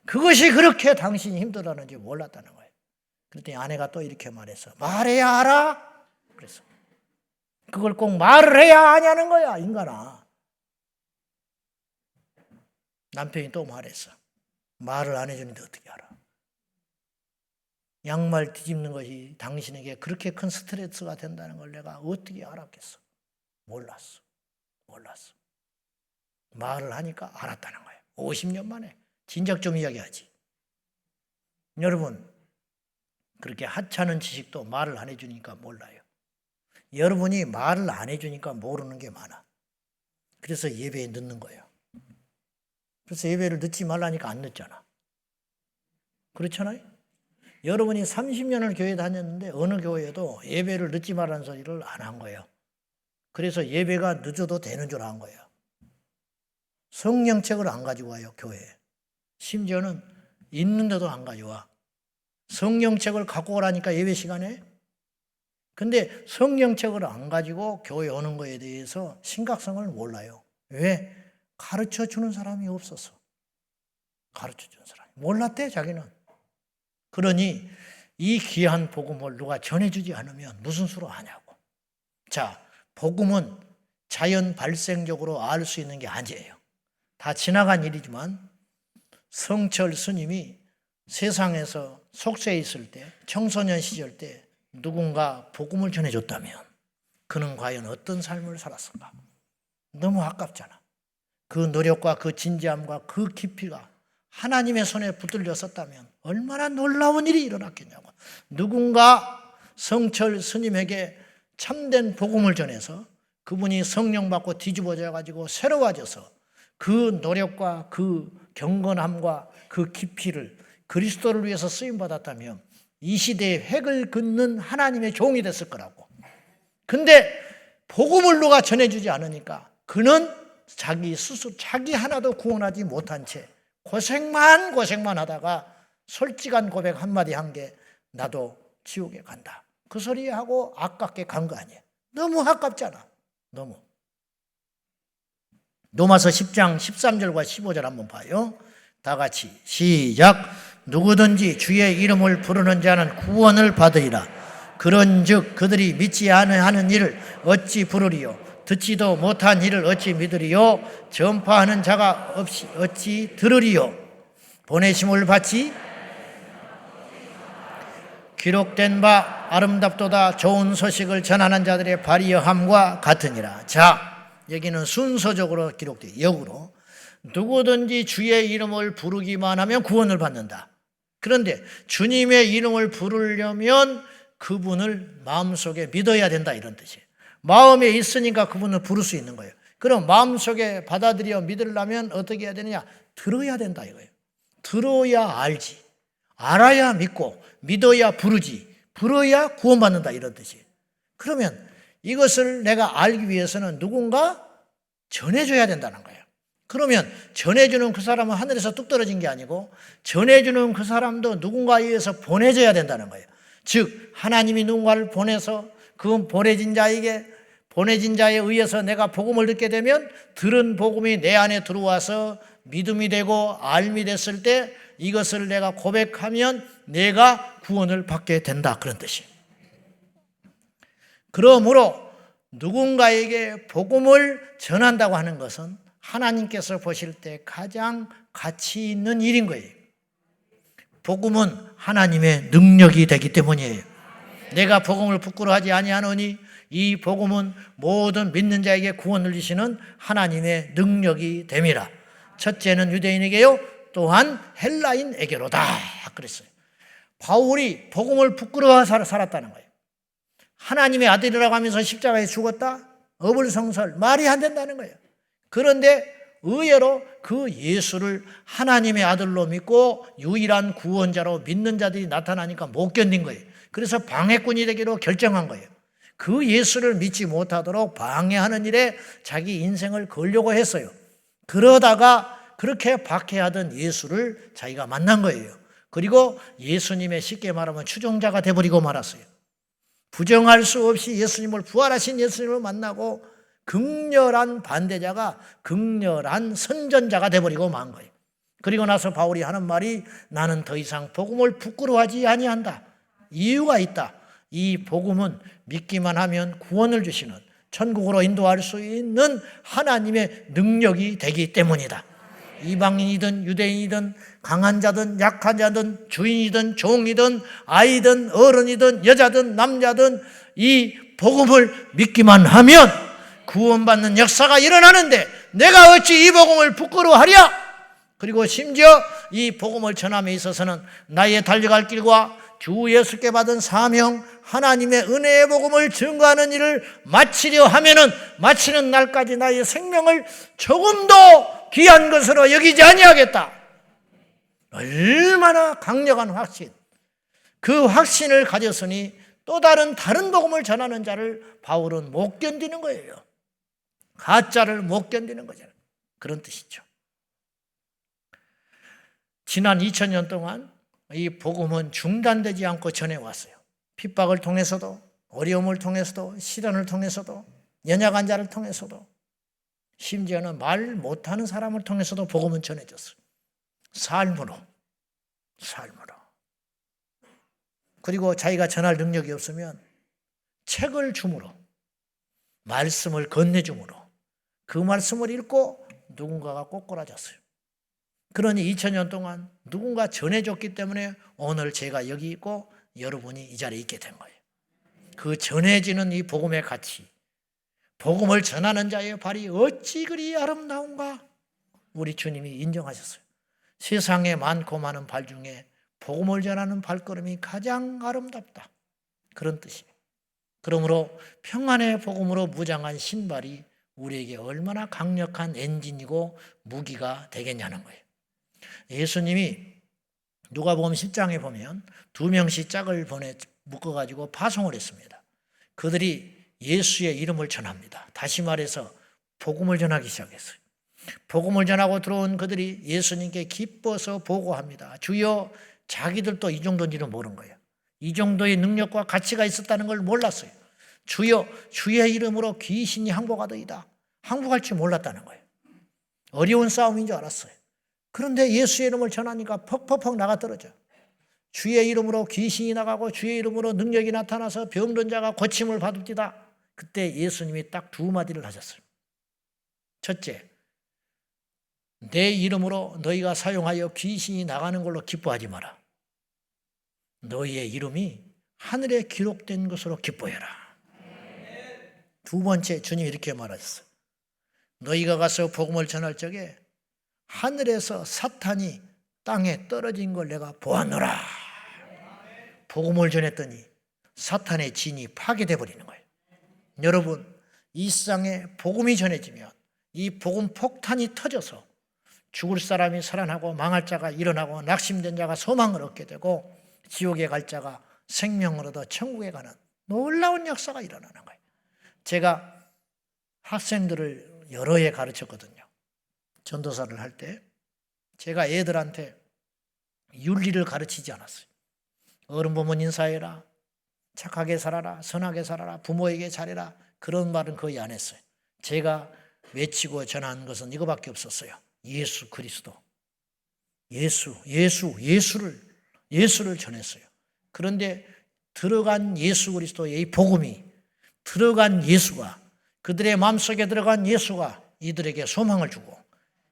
그것이 그렇게 당신이 힘들어하는지 몰랐다는 거예요. 그랬더니 아내가 또 이렇게 말했어. 말해야 알아? 그래서 그걸 꼭 말을 해야 하냐는 거야, 인간아. 남편이 또 말했어. 말을 안 해주는데 어떻게 알아? 양말 뒤집는 것이 당신에게 그렇게 큰 스트레스가 된다는 걸 내가 어떻게 알았겠어? 몰랐어. 말을 하니까 알았다는 거예요. 50년 만에. 진작 좀 이야기하지. 여러분, 그렇게 하찮은 지식도 말을 안 해주니까 몰라요. 여러분이 말을 안 해주니까 모르는 게 많아. 그래서 예배에 늦는 거예요. 그래서 예배를 늦지 말라니까 안 늦잖아. 그렇잖아요? 여러분이 30년을 교회 다녔는데 어느 교회에도 예배를 늦지 말라는 소리를 안 한 거예요. 그래서 예배가 늦어도 되는 줄 안 거예요. 성령책을 안 가지고 와요, 교회에. 심지어는 있는데도 안 가져와. 성령책을 갖고 오라니까 예배 시간에. 근데 성령책을 안 가지고 교회 오는 거에 대해서 심각성을 몰라요. 왜? 가르쳐 주는 사람이 없었어. 가르쳐 주는 사람이. 몰랐대, 자기는. 그러니 이 귀한 복음을 누가 전해주지 않으면 무슨 수로 하냐고. 자, 복음은 자연 발생적으로 알 수 있는 게 아니에요. 다 지나간 일이지만 성철 스님이 세상에서 속세에 있을 때, 청소년 시절 때 누군가 복음을 전해줬다면 그는 과연 어떤 삶을 살았을까? 너무 아깝잖아. 그 노력과 그 진지함과 그 깊이가 하나님의 손에 붙들렸었다면 얼마나 놀라운 일이 일어났겠냐고. 누군가 성철 스님에게 참된 복음을 전해서 그분이 성령 받고 뒤집어져 가지고 새로워져서 그 노력과 그 경건함과 그 깊이를 그리스도를 위해서 쓰임받았다면 이 시대에 획을 긋는 하나님의 종이 됐을 거라고. 근데 복음을 누가 전해주지 않으니까 그는 자기 스스로 자기 하나도 구원하지 못한 채 고생만 하다가 솔직한 고백 한마디 한 게 나도 지옥에 간다. 그 소리하고 아깝게 간 거 아니에요. 너무 아깝잖아. 너무. 로마서 10장 13절과 15절 한번 봐요. 다 같이 시작. 누구든지 주의 이름을 부르는 자는 구원을 받으리라. 그런즉 그들이 믿지 않으하는 일을 어찌 부르리요? 듣지도 못한 일을 어찌 믿으리요? 전파하는 자가 없이 어찌 들으리요? 보내심을 받지 기록된 바 아름답도다 좋은 소식을 전하는 자들의 발이여함과 같으니라. 자, 여기는 순서적으로 기록돼요. 역으로 누구든지 주의 이름을 부르기만 하면 구원을 받는다. 그런데 주님의 이름을 부르려면 그분을 마음속에 믿어야 된다, 이런 뜻이에요. 마음에 있으니까 그분을 부를 수 있는 거예요. 그럼 마음속에 받아들여 믿으려면 어떻게 해야 되느냐? 들어야 된다 이거예요. 들어야 알지. 알아야 믿고 믿어야 부르지. 부르야 구원받는다, 이런 뜻이에요. 그러면 이것을 내가 알기 위해서는 누군가 전해줘야 된다는 거예요. 그러면 전해주는 그 사람은 하늘에서 뚝 떨어진 게 아니고 전해주는 그 사람도 누군가에 의해서 보내져야 된다는 거예요. 즉 하나님이 누군가를 보내서 그 보내진 자에 의해서 내가 복음을 듣게 되면 들은 복음이 내 안에 들어와서 믿음이 되고 알미 됐을 때 이것을 내가 고백하면 내가 구원을 받게 된다, 그런 뜻이에요. 그러므로 누군가에게 복음을 전한다고 하는 것은 하나님께서 보실 때 가장 가치 있는 일인 거예요. 복음은 하나님의 능력이 되기 때문이에요. 내가 복음을 부끄러워하지 아니하노니 이 복음은 모든 믿는 자에게 구원을 주시는 하나님의 능력이 됨이라. 첫째는 유대인에게요, 또한 헬라인에게로다 그랬어요. 바울이 복음을 부끄러워하여 살았다는 거예요. 하나님의 아들이라고 하면서 십자가에 죽었다? 어불성설, 말이 안 된다는 거예요. 그런데 의외로 그 예수를 하나님의 아들로 믿고 유일한 구원자로 믿는 자들이 나타나니까 못 견딘 거예요. 그래서 방해꾼이 되기로 결정한 거예요. 그 예수를 믿지 못하도록 방해하는 일에 자기 인생을 걸려고 했어요. 그러다가 그렇게 박해하던 예수를 자기가 만난 거예요. 그리고 예수님의 쉽게 말하면 추종자가 돼버리고 말았어요. 부정할 수 없이 예수님을, 부활하신 예수님을 만나고 극렬한 반대자가 극렬한 선전자가 돼버리고 만 거예요. 그리고 나서 바울이 하는 말이, 나는 더 이상 복음을 부끄러워하지 아니한다. 이유가 있다. 이 복음은 믿기만 하면 구원을 주시는, 천국으로 인도할 수 있는 하나님의 능력이 되기 때문이다. 이방인이든 유대인이든 강한 자든 약한 자든 주인이든 종이든 아이든 어른이든 여자든 남자든 이 복음을 믿기만 하면 구원받는 역사가 일어나는데 내가 어찌 이 복음을 부끄러워하랴? 그리고 심지어 이 복음을 전함에 있어서는 나의 달려갈 길과 주 예수께 받은 사명, 하나님의 은혜의 복음을 증거하는 일을 마치려 하면은 마치는 날까지 나의 생명을 조금도 귀한 것으로 여기지 아니하겠다. 얼마나 강력한 확신. 그 확신을 가졌으니 또 다른 복음을 전하는 자를 바울은 못 견디는 거예요. 가짜를 못 견디는 거잖아요. 그런 뜻이죠. 지난 2000년 동안 이 복음은 중단되지 않고 전해왔어요. 핍박을 통해서도, 어려움을 통해서도, 시련을 통해서도, 연약한 자를 통해서도, 심지어는 말 못하는 사람을 통해서도 복음은 전해졌어요. 삶으로. 그리고 자기가 전할 능력이 없으면 책을 줌으로, 말씀을 건네줌으로 그 말씀을 읽고 누군가가 꼬꾸라졌어요. 그러니 2000년 동안 누군가 전해줬기 때문에 오늘 제가 여기 있고 여러분이 이 자리에 있게 된 거예요. 그 전해지는 이 복음의 가치, 복음을 전하는 자의 발이 어찌 그리 아름다운가? 우리 주님이 인정하셨어요. 세상에 많고 많은 발 중에 복음을 전하는 발걸음이 가장 아름답다. 그런 뜻이에요. 그러므로 평안의 복음으로 무장한 신발이 우리에게 얼마나 강력한 엔진이고 무기가 되겠냐는 거예요. 예수님이 누가복음 10장에 보면 2명씩 짝을 묶어가지고 파송을 했습니다. 그들이 예수의 이름을 전합니다. 다시 말해서 복음을 전하기 시작했어요. 복음을 전하고 들어온 그들이 예수님께 기뻐서 보고합니다. 주여, 자기들도 이 정도인지는 모르는 거예요. 이 정도의 능력과 가치가 있었다는 걸 몰랐어요. 주여, 주의 이름으로 귀신이 항복하더이다. 항복할 줄 몰랐다는 거예요. 어려운 싸움인 줄 알았어요. 그런데 예수의 이름을 전하니까 퍽퍽퍽 나가떨어져. 주의 이름으로 귀신이 나가고 주의 이름으로 능력이 나타나서 병든 자가 고침을 받읍디다. 그때 예수님이 딱 2마디를 하셨어요. 첫째, 내 이름으로 너희가 사용하여 귀신이 나가는 걸로 기뻐하지 마라. 너희의 이름이 하늘에 기록된 것으로 기뻐해라. 2번째, 주님이 이렇게 말하셨어요. 너희가 가서 복음을 전할 적에 하늘에서 사탄이 땅에 떨어진 걸 내가 보았노라. 복음을 전했더니 사탄의 진이 파괴돼 버리는 거예요. 여러분, 이 세상에 복음이 전해지면 이 복음 폭탄이 터져서 죽을 사람이 살아나고 망할 자가 일어나고 낙심된 자가 소망을 얻게 되고 지옥에 갈 자가 생명을 얻어 천국에 가는 놀라운 역사가 일어나는 거예요. 제가 학생들을 여러 해 가르쳤거든요. 전도사를 할 때 제가 애들한테 윤리를 가르치지 않았어요. 어른 보면 인사해라, 착하게 살아라, 선하게 살아라, 부모에게 잘해라, 그런 말은 거의 안 했어요. 제가 외치고 전한 것은 이거밖에 없었어요. 예수 그리스도, 예수를 전했어요. 그런데 들어간 예수 그리스도의 이 복음이 들어간 예수가, 그들의 마음속에 들어간 예수가 이들에게 소망을 주고,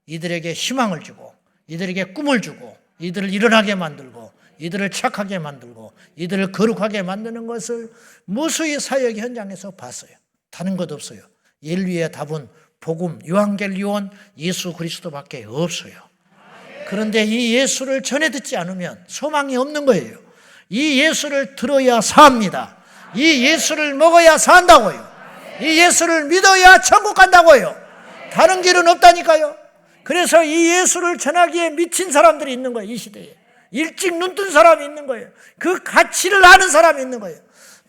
이들에게 희망을 주고, 이들에게 꿈을 주고, 이들을 일어나게 만들고, 이들을 착하게 만들고, 이들을 거룩하게 만드는 것을 무수히 사역 현장에서 봤어요. 다른 것 없어요. 인류의 답은 복음, 유한겔리온 예수 그리스도밖에 없어요. 그런데 이 예수를 전해 듣지 않으면 소망이 없는 거예요. 이 예수를 들어야 삽니다. 이 예수를 먹어야 산다고요. 이 예수를 믿어야 천국 간다고요. 다른 길은 없다니까요. 그래서 이 예수를 전하기에 미친 사람들이 있는 거예요. 이 시대에 일찍 눈뜬 사람이 있는 거예요. 그 가치를 아는 사람이 있는 거예요.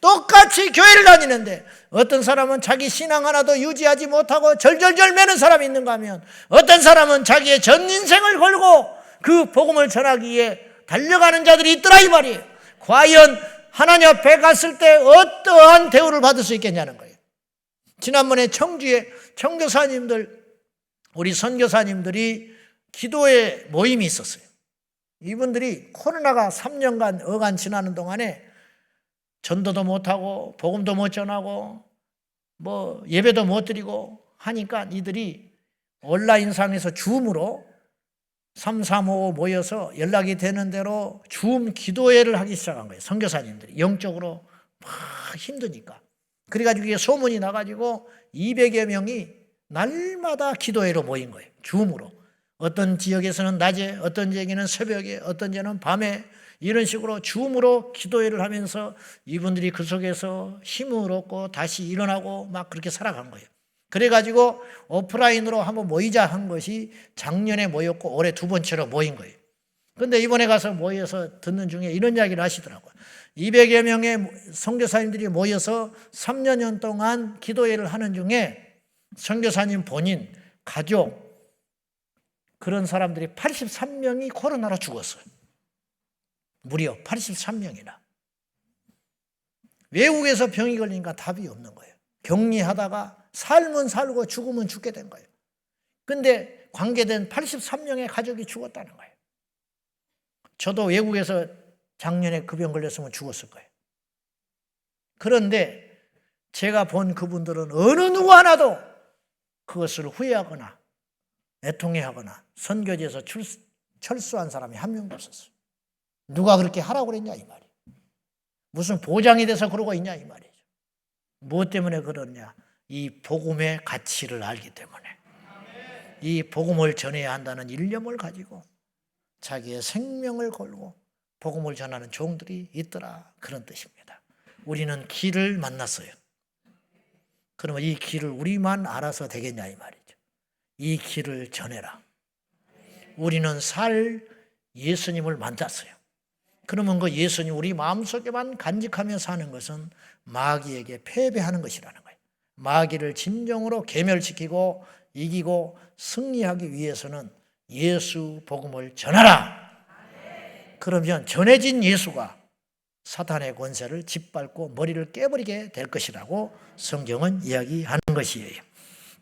똑같이 교회를 다니는데 어떤 사람은 자기 신앙 하나도 유지하지 못하고 절절절 매는 사람이 있는가 하면, 어떤 사람은 자기의 전 인생을 걸고 그 복음을 전하기 위해 달려가는 자들이 있더라 이 말이에요. 과연 하나님 앞에 갔을 때 어떠한 대우를 받을 수 있겠냐는 거예요. 지난번에 청주에 청교사님들, 우리 선교사님들이 기도회 모임이 있었어요. 이분들이 코로나가 3년간 어간 지나는 동안에 전도도 못하고 복음도 못 전하고 뭐 예배도 못 드리고 하니까 이들이 온라인상에서 줌으로 335 모여서 연락이 되는 대로 줌 기도회를 하기 시작한 거예요. 선교사님들이 영적으로 막 힘드니까. 그래가지고 이게 소문이 나가지고 200여 명이 날마다 기도회로 모인 거예요. 줌으로. 어떤 지역에서는 낮에, 어떤 지역에는 새벽에, 어떤 지역에는 밤에, 이런 식으로 줌으로 기도회를 하면서 이분들이 그 속에서 힘을 얻고 다시 일어나고 막 그렇게 살아간 거예요. 그래가지고 오프라인으로 한번 모이자 한 것이 작년에 모였고 올해 두 번째로 모인 거예요. 그런데 이번에 가서 모여서 듣는 중에 이런 이야기를 하시더라고요. 200여 명의 선교사님들이 모여서 3년 동안 기도회를 하는 중에 선교사님 본인, 가족, 그런 사람들이 83명이 코로나로 죽었어요. 무려 83명이나. 외국에서 병이 걸리니까 답이 없는 거예요. 격리하다가 삶은 살고 죽으면 죽게 된 거예요. 그런데 관계된 83명의 가족이 죽었다는 거예요. 저도 외국에서 작년에 그 병 걸렸으면 죽었을 거예요. 그런데 제가 본 그분들은 어느 누구 하나도 그것을 후회하거나 애통해하거나 선교지에서 철수한 사람이 한 명도 없었어요. 누가 그렇게 하라고 그랬냐 이 말이에요. 무슨 보장이 돼서 그러고 있냐 이 말이죠. 무엇 때문에 그러냐? 이 복음의 가치를 알기 때문에. 이 복음을 전해야 한다는 일념을 가지고 자기의 생명을 걸고 복음을 전하는 종들이 있더라, 그런 뜻입니다. 우리는 길을 만났어요. 그러면 이 길을 우리만 알아서 되겠냐 이 말이죠. 이 길을 전해라. 우리는 살 예수님을 만났어요. 그러면 그 예수님 우리 마음속에만 간직하며 사는 것은 마귀에게 패배하는 것이라는 거예요. 마귀를 진정으로 괴멸시키고 이기고 승리하기 위해서는 예수 복음을 전하라. 그러면 전해진 예수가 사탄의 권세를 짓밟고 머리를 깨버리게 될 것이라고 성경은 이야기하는 것이에요.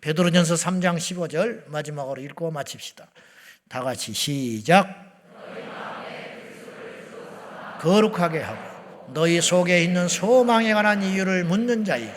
베드로전서 3장 15절 마지막으로 읽고 마칩시다. 다 같이 시작. 거룩하게 하고 너희 속에 있는 소망에 관한 이유를 묻는 자에게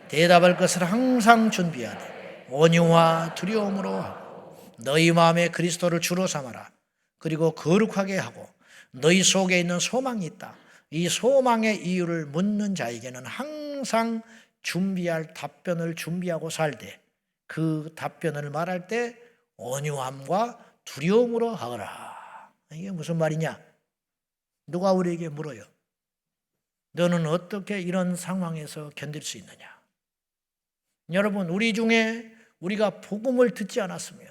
대답할 것을 항상 준비하되 온유와 두려움으로 하고 너희 마음에 그리스도를 주로 삼아라. 그리고 거룩하게 하고 너희 속에 있는 소망이 있다. 이 소망의 이유를 묻는 자에게는 항상 준비할 답변을 준비하고 살 때, 그 답변을 말할 때 온유함과 두려움으로 하거라. 이게 무슨 말이냐? 누가 우리에게 물어요. 너는 어떻게 이런 상황에서 견딜 수 있느냐? 여러분, 우리 중에 우리가 복음을 듣지 않았으면,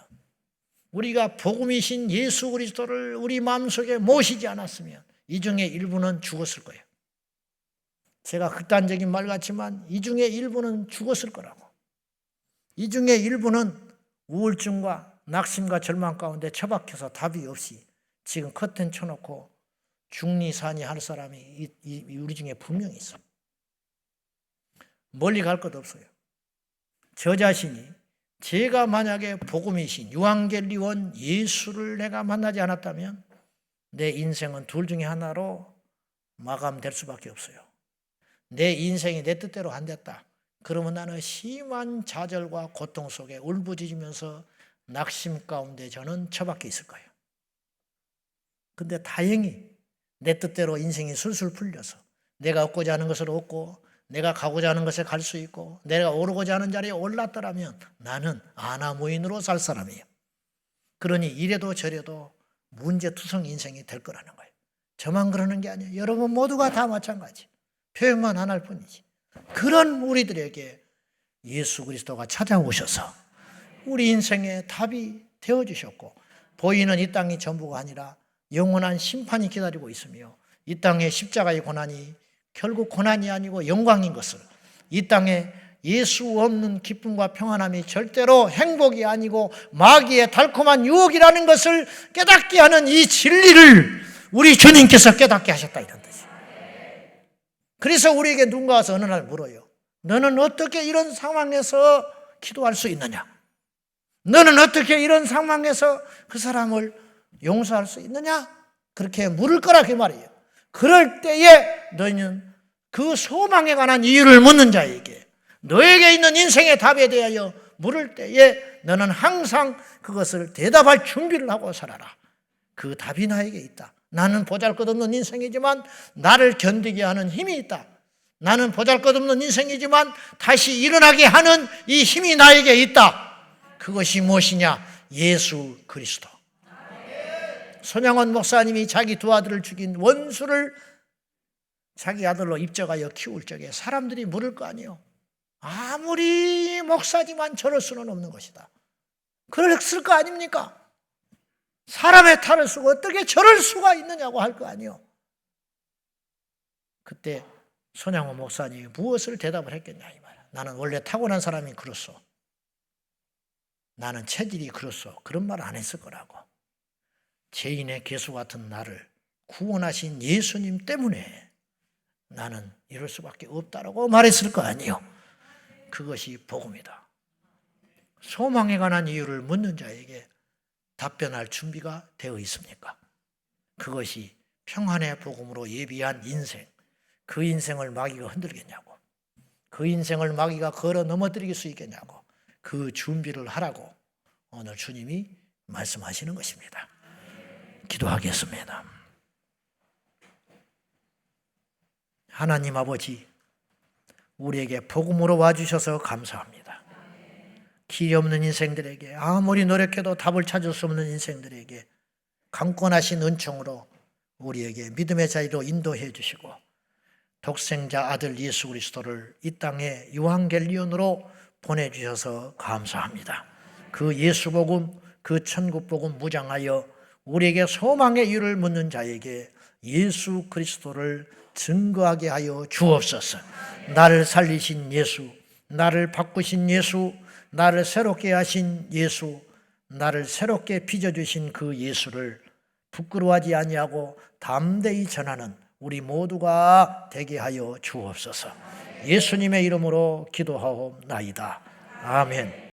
우리가 복음이신 예수 그리스도를 우리 마음속에 모시지 않았으면 이 중에 일부는 죽었을 거예요. 제가 극단적인 말 같지만 이 중에 일부는 죽었을 거라고. 이 중에 일부는 우울증과 낙심과 절망 가운데 처박혀서 답이 없이 지금 커튼 쳐놓고 중리산이 할 사람이 우리 중에 분명히 있어. 멀리 갈 것 없어요. 저 자신이 제가 만약에 복음이신 유한겔리온 예수를 내가 만나지 않았다면 내 인생은 둘 중에 하나로 마감될 수밖에 없어요. 내 인생이 내 뜻대로 안 됐다. 그러면 나는 심한 좌절과 고통 속에 울부짖으면서 낙심 가운데 저는 처박혀 있을 거예요. 근데 다행히 내 뜻대로 인생이 술술 풀려서 내가 얻고자 하는 것을 얻고 내가 가고자 하는 것에 갈 수 있고 내가 오르고자 하는 자리에 올랐더라면 나는 아나무인으로 살 사람이에요. 그러니 이래도 저래도 문제투성 인생이 될 거라는 거예요. 저만 그러는 게 아니에요. 여러분 모두가 다 마찬가지. 표현만 안 할 뿐이지. 그런 우리들에게 예수 그리스도가 찾아오셔서 우리 인생의 답이 되어주셨고 보이는 이 땅이 전부가 아니라 영원한 심판이 기다리고 있으며 이 땅의 십자가의 고난이 결국 고난이 아니고 영광인 것을, 이 땅에 예수 없는 기쁨과 평안함이 절대로 행복이 아니고 마귀의 달콤한 유혹이라는 것을 깨닫게 하는 이 진리를 우리 주님께서 깨닫게 하셨다 이런 뜻이에요. 그래서 우리에게 누군가 와서 어느 날 물어요. 너는 어떻게 이런 상황에서 기도할 수 있느냐? 너는 어떻게 이런 상황에서 그 사람을 용서할 수 있느냐? 그렇게 물을 거라 그 말이에요. 그럴 때에 너희는 그 소망에 관한 이유를 묻는 자에게 너에게 있는 인생의 답에 대하여 물을 때에 너는 항상 그것을 대답할 준비를 하고 살아라. 그 답이 나에게 있다. 나는 보잘것없는 인생이지만 나를 견디게 하는 힘이 있다. 나는 보잘것없는 인생이지만 다시 일어나게 하는 이 힘이 나에게 있다. 그것이 무엇이냐? 예수 그리스도. 손양원 목사님이 자기 두 아들을 죽인 원수를 자기 아들로 입적하여 키울 적에 사람들이 물을 거 아니에요. 아무리 목사지만 저럴 수는 없는 것이다. 그랬을 거 아닙니까? 사람의 탈을 쓰고 어떻게 저럴 수가 있느냐고 할 거 아니에요. 그때 손양원 목사님이 무엇을 대답을 했겠냐 이 말이야. 나는 원래 타고난 사람이 그렇소. 나는 체질이 그렇소. 그런 말 안 했을 거라고. 죄인의 개수 같은 나를 구원하신 예수님 때문에 나는 이럴 수밖에 없다라고 말했을 거 아니에요. 그것이 복음이다. 소망에 관한 이유를 묻는 자에게 답변할 준비가 되어 있습니까? 그것이 평안의 복음으로 예비한 인생. 그 인생을 마귀가 흔들겠냐고. 그 인생을 마귀가 걸어 넘어뜨릴 수 있겠냐고. 그 준비를 하라고 오늘 주님이 말씀하시는 것입니다. 기도하겠습니다. 하나님 아버지, 우리에게 복음으로 와주셔서 감사합니다. 길이 없는 인생들에게, 아무리 노력해도 답을 찾을 수 없는 인생들에게 강권하신 은총으로 우리에게 믿음의 자리로 인도해 주시고 독생자 아들 예수 그리스도를 이 땅에 유한겔리온으로 보내주셔서 감사합니다. 그 예수 복음, 그 천국 복음 무장하여 우리에게 소망의 이유를 묻는 자에게 예수 그리스도를 증거하게 하여 주옵소서. 나를 살리신 예수, 나를 바꾸신 예수, 나를 새롭게 하신 예수, 나를 새롭게 빚어주신 그 예수를 부끄러워하지 아니하고 담대히 전하는 우리 모두가 되게 하여 주옵소서. 예수님의 이름으로 기도하옵나이다. 아멘.